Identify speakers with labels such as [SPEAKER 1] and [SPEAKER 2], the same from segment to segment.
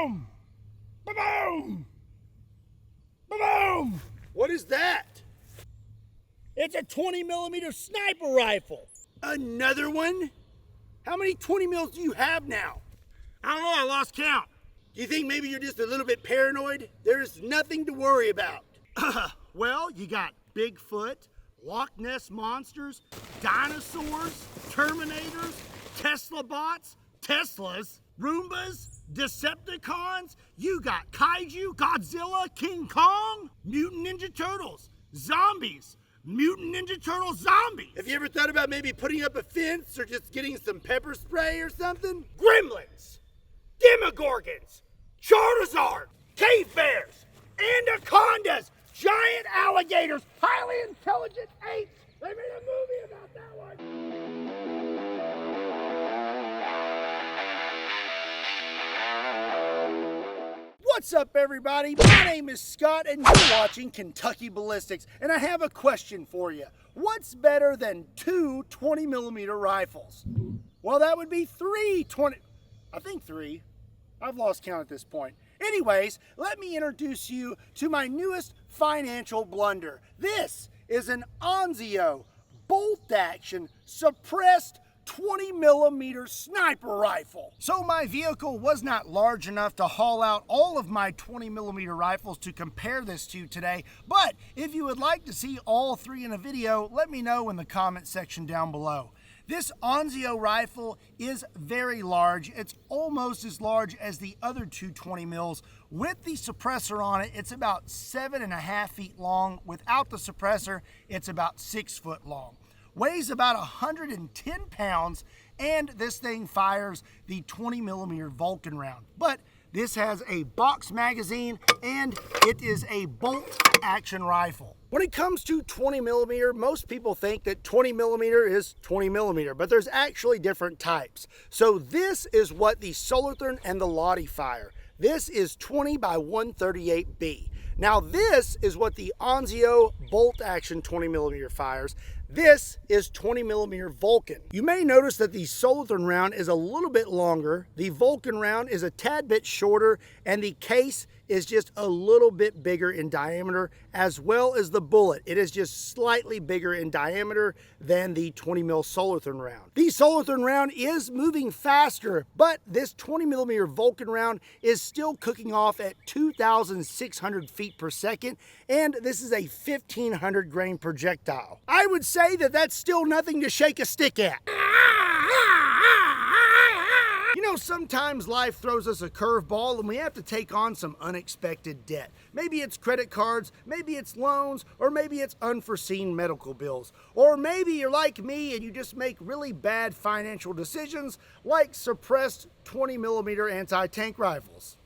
[SPEAKER 1] Ba-boom! Ba-boom! Ba-boom!
[SPEAKER 2] What is that?
[SPEAKER 1] It's a 20mm sniper rifle.
[SPEAKER 2] Another one? How many 20 mils do you have now?
[SPEAKER 1] I don't know, I lost count.
[SPEAKER 2] Do you think maybe you're just a little bit paranoid? There's nothing to worry about.
[SPEAKER 1] Well, you got Bigfoot, Loch Ness monsters, dinosaurs, Terminators, Tesla bots, Teslas, Roombas, Decepticons. You got Kaiju, Godzilla, King Kong, Mutant Ninja Turtles, zombies, Mutant Ninja Turtle zombies.
[SPEAKER 2] Have you ever thought about maybe putting up a fence or just getting some pepper spray or something?
[SPEAKER 1] Gremlins, Demogorgons, Charizard, cave bears, anacondas, giant alligators, highly intelligent apes. They made a movie about that one.
[SPEAKER 2] What's up, everybody? My name is Scott, and you're watching Kentucky Ballistics, and I have a question for you. What's better than two 20mm rifles? Well, that would be three 20... I think three. I've lost count at this point. Anyways, let me introduce you to my newest financial blunder. This is an Anzio bolt-action suppressed 20mm sniper rifle. So my vehicle was not large enough to haul out all of my 20mm rifles to compare this to today, but if you would like to see all three in a video, let me know in the comment section down below. This Anzio rifle is very large. It's almost as large as the other two 20 mils. With the suppressor on it, it's about 7.5 feet long. Without the suppressor, it's about 6 foot long. Weighs about 110 pounds, and this thing fires the 20mm Vulcan round. But this has a box magazine, and it is a bolt-action rifle. When it comes to 20mm, most people think that 20mm is 20mm, but there's actually different types. So this is what the Solarthorn and the Lottie fire. This is 20 by 138B. Now this is what the Anzio bolt-action 20mm fires. This is 20mm Vulcan. You may notice that the Solarthorn round is a little bit longer, the Vulcan round is a tad bit shorter, and the case is just a little bit bigger in diameter, as well as the bullet. It is just slightly bigger in diameter than the 20mm Solarthorn round. The Solarthorn round is moving faster, but this 20mm Vulcan round is still cooking off at 2,600 feet per second, and this is a 1,500 grain projectile. I would say that that's still nothing to shake a stick at. You know, sometimes life throws us a curveball and we have to take on some unexpected debt. Maybe it's credit cards, maybe it's loans, or maybe it's unforeseen medical bills. Or maybe you're like me and you just make really bad financial decisions like suppressed 20mm anti-tank rifles.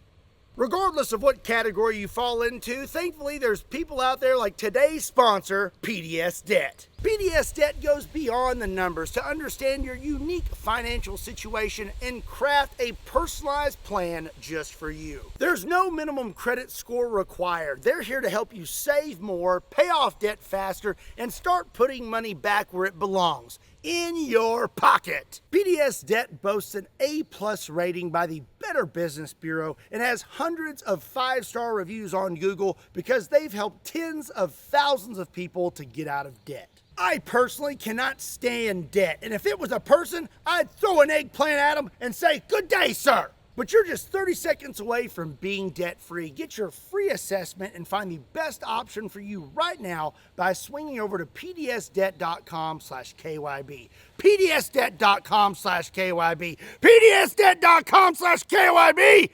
[SPEAKER 2] Regardless of what category you fall into, thankfully there's people out there like today's sponsor, PDS Debt. PDS Debt goes beyond the numbers to understand your unique financial situation and craft a personalized plan just for you. There's no minimum credit score required. They're here to help you save more, pay off debt faster, and start putting money back where it belongs, in your pocket. PDS Debt boasts an A+ rating by the Better Business Bureau and has hundreds of 5-star reviews on Google because they've helped tens of thousands of people to get out of debt. I personally cannot stand debt, and if it was a person, I'd throw an eggplant at them and say, "Good day, sir." But you're just 30 seconds away from being debt-free. Get your free assessment and find the best option for you right now by swinging over to pdsdebt.com/KYB. pdsdebt.com/KYB. pdsdebt.com/KYB.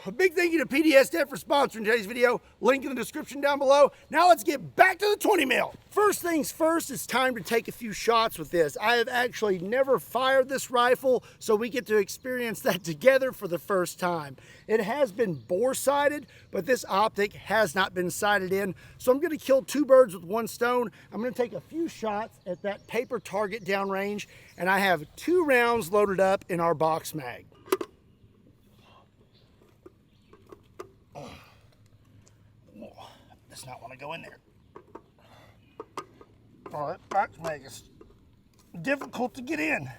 [SPEAKER 2] A big thank you to PDS Debt for sponsoring today's video. Link in the description down below. Now let's get back to the 20 mil. First things first, it's time to take a few shots with this. I have actually never fired this rifle, so we get to experience that together for the first time. It has been bore-sighted, but this optic has not been sighted in, so I'm gonna kill two birds with one stone. I'm gonna take a few shots at that paper target downrange, and I have 2 rounds loaded up in our box mag. Does not want to go in there. Oh, that box mag is difficult to get in.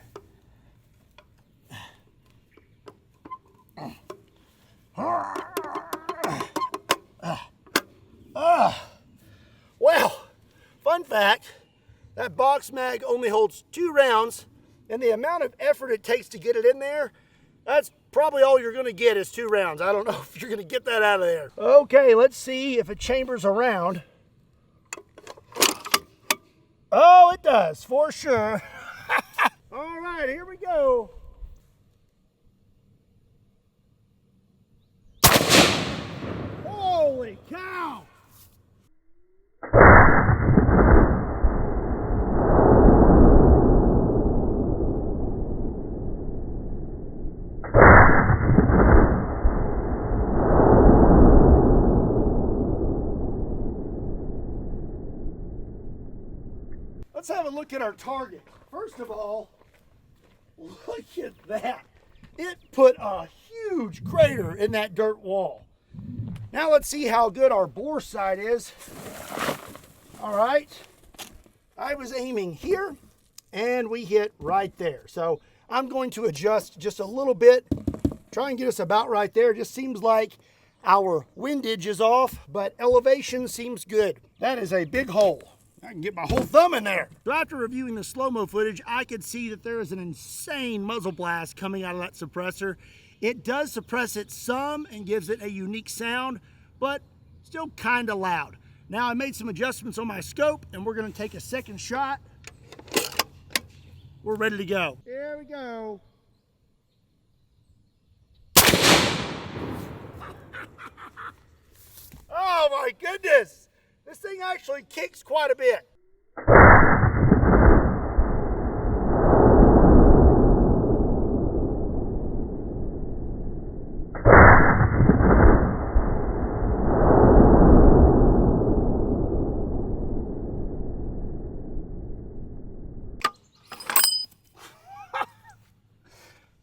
[SPEAKER 2] box mag only holds 2 rounds, and the amount of effort it takes to get it in there, that's probably all you're gonna get is 2 rounds. I don't know if you're gonna get that out of there. Okay, let's see if it chambers around. Oh, it does, for sure. All right, here we go. Holy cow! Let's have a look at our target. First of all, look at that. It put a huge crater in that dirt wall. Now let's see how good our bore sight is. All right, I was aiming here and we hit right there. So I'm going to adjust just a little bit, try and get us about right there. It just seems like our windage is off, but elevation seems good. That is a big hole. I can get my whole thumb in there. So after reviewing the slow-mo footage, I could see that there is an insane muzzle blast coming out of that suppressor. It does suppress it some and gives it a unique sound, but still kind of loud. Now I made some adjustments on my scope and we're gonna take a second shot. We're ready to go. Here we go. Oh my goodness. This thing actually kicks quite a bit.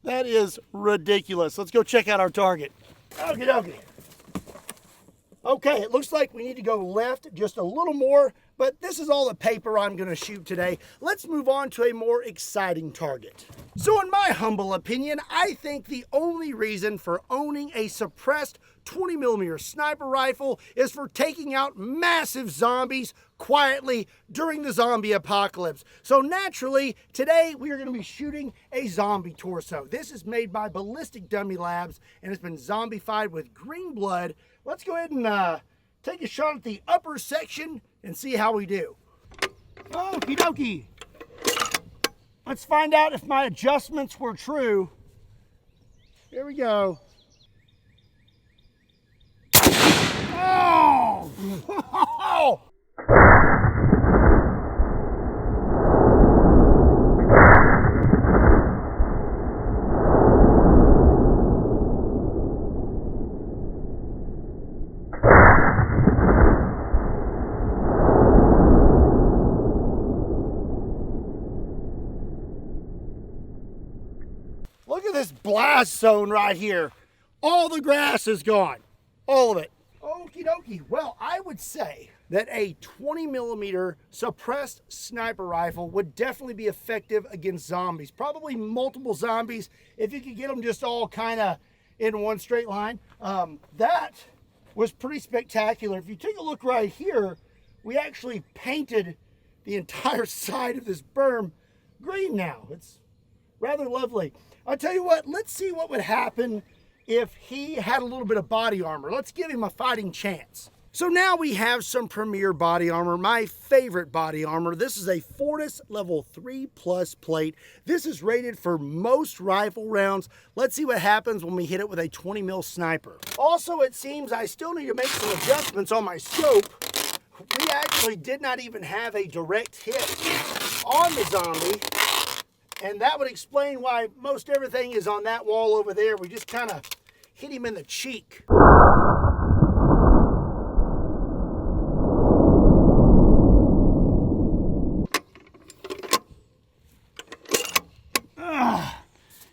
[SPEAKER 2] That is ridiculous. Let's go check out our target. Okie dokie. Okay, it looks like we need to go left just a little more, but this is all the paper I'm going to shoot today. Let's move on to a more exciting target. So in my humble opinion, I think the only reason for owning a suppressed 20mm sniper rifle is for taking out massive zombies quietly during the zombie apocalypse. So naturally, today we are going to be shooting a zombie torso. This is made by Ballistic Dummy Labs and it's been zombified with green blood. Let's go ahead and take a shot at the upper section and see how we do. Okie dokie. Let's find out if my adjustments were true. Here we go. Oh! Look at this blast zone right here. All the grass is gone. All of it. Okie dokie. Well, I would say that a 20mm suppressed sniper rifle would definitely be effective against zombies. Probably multiple zombies if you could get them just all kind of in one straight line. That was pretty spectacular. If you take a look right here, we actually painted the entire side of this berm green now. It's rather lovely. I'll tell you what, let's see what would happen if he had a little bit of body armor. Let's give him a fighting chance. So now we have some premier body armor, my favorite body armor. This is a Fortis level 3+ plate. This is rated for most rifle rounds. Let's see what happens when we hit it with a 20mm sniper. Also, it seems I still need to make some adjustments on my scope. We actually did not even have a direct hit on the zombie. And that would explain why most everything is on that wall over there. We just kind of hit him in the cheek.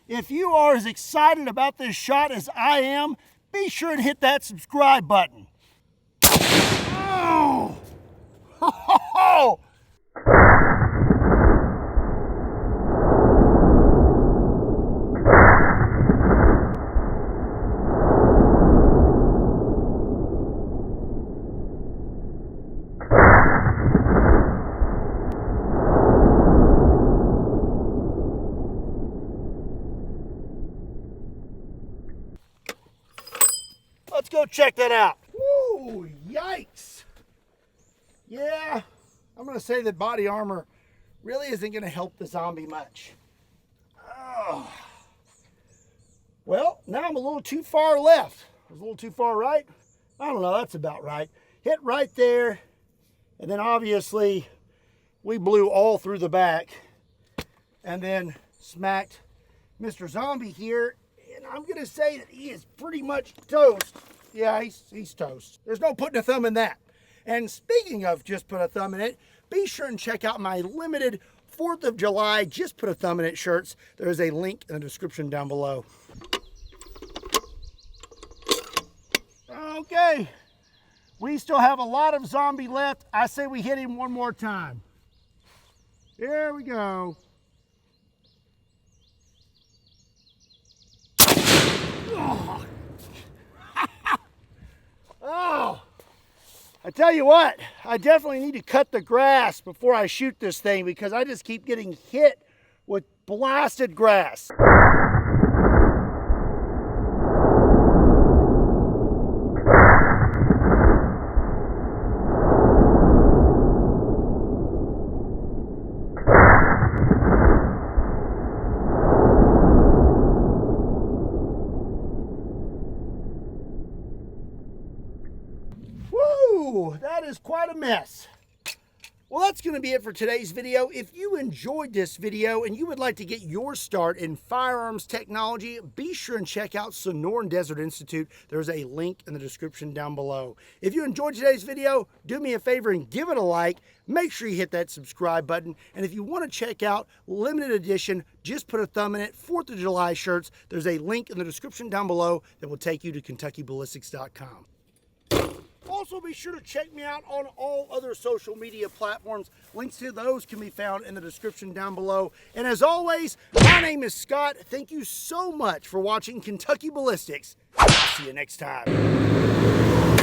[SPEAKER 2] If you are as excited about this shot as I am, be sure and hit that subscribe button. Oh! Ho, ho, ho!
[SPEAKER 1] let's go check that out. Woo, yikes. Yeah, I'm gonna say that body armor really isn't gonna help the zombie much. Oh. Well, now I'm a little too far left. I was a little too far right. I don't know, that's about right. Hit right there, and then obviously we blew all through the back and then smacked Mr. Zombie here, and I'm gonna say that he is pretty much toast. Yeah, he's toast. There's no putting a thumb in that. And speaking of just put a thumb in it, be sure and check out my limited 4th of July Just Put a Thumb in It shirts. There's a link in the description down below. Okay, we still have a lot of zombie left. I say we hit him one more time. There we go. Oh. Oh, I tell you what, I definitely need to cut the grass before I shoot this thing because I just keep getting hit with blasted grass. That is quite a mess. Well, that's going to be it for today's video. If you enjoyed this video and you would like to get your start in firearms technology, be sure and check out Sonoran Desert Institute. There's a link in the description down below. If you enjoyed today's video, do me a favor and give it a like. Make sure you hit that subscribe button. And if you want to check out limited edition, Just Put a Thumb in It 4th of July shirts, there's a link in the description down below that will take you to KentuckyBallistics.com. Also, be sure to check me out on all other social media platforms. Links to those can be found in the description down below. And as always, my name is Scott. Thank you so much for watching Kentucky Ballistics. I'll see you next time.